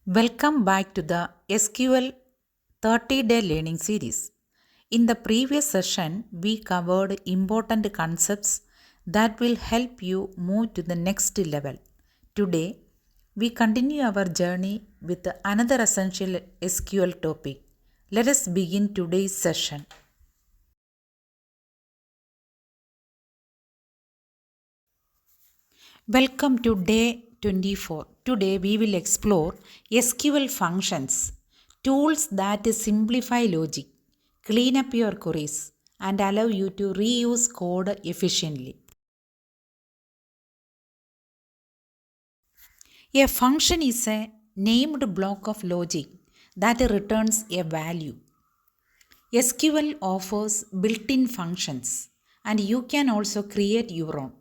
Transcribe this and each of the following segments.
Welcome back to the SQL 30-day learning series. In the previous session, we covered important concepts that will help you move to the next level. Today, we continue our journey with another essential SQL topic. Let us begin today's session. Welcome to day 24. Today we will explore SQL functions, tools that simplify logic, clean up your queries, and allow you to reuse code efficiently. A function is a named block of logic that returns a value. SQL offers built-in functions, and you can also create your own.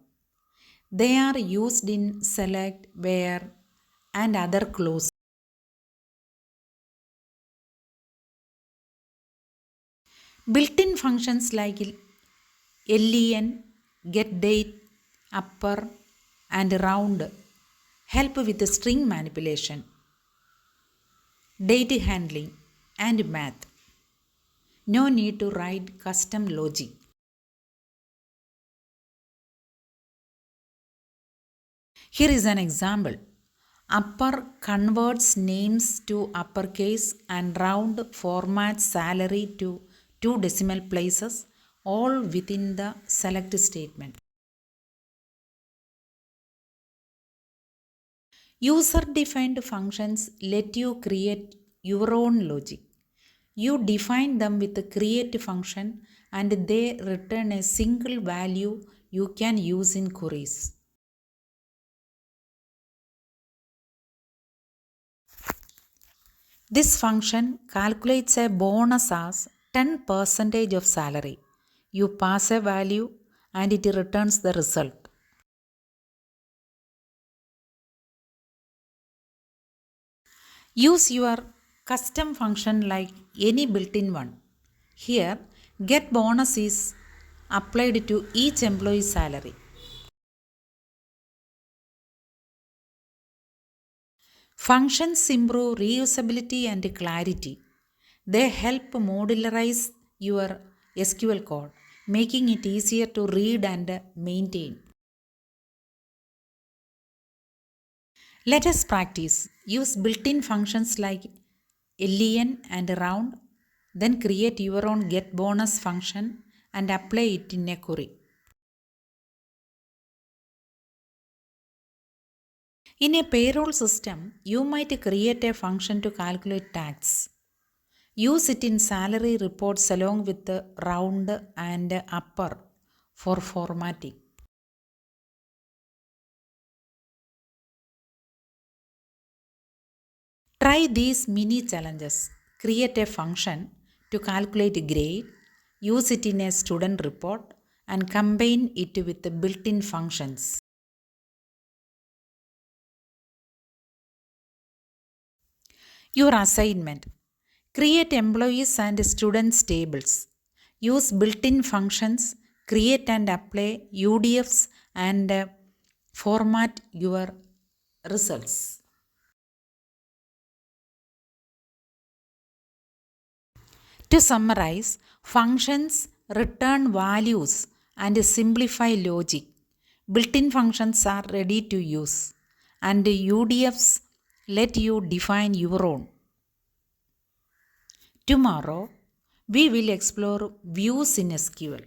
They are used in select, where, and other clauses. Built-in functions like len, getDate, upper, and round help with string manipulation, date handling, and math. No need to write custom logic. Here is an example. Upper converts names to uppercase and round formats salary to 2 decimal places, all within the select statement. User-defined functions let you create your own logic. You define them with the create function and they return a single value you can use in queries. This function calculates a bonus as 10% of salary. You pass a value and it returns the result. Use your custom function like any built-in one. Here, get bonus is applied to each employee's salary. Functions improve reusability and clarity. They help modularize your SQL code, making it easier to read and maintain. Let us practice. Use built-in functions like len and round, then create your own getBonus function and apply it in a query. In a payroll system, you might create a function to calculate tax. Use it in salary reports along with the round and upper for formatting. Try these mini challenges. Create a function to calculate grade, use it in a student report, and combine it with the built-in functions. Your assignment. Create employees and students tables. Use built-in functions, create and apply UDFs and format your results. To summarize, functions return values and simplify logic. Built-in functions are ready to use, and UDFs let you define your own. Tomorrow, we will explore views in SQL.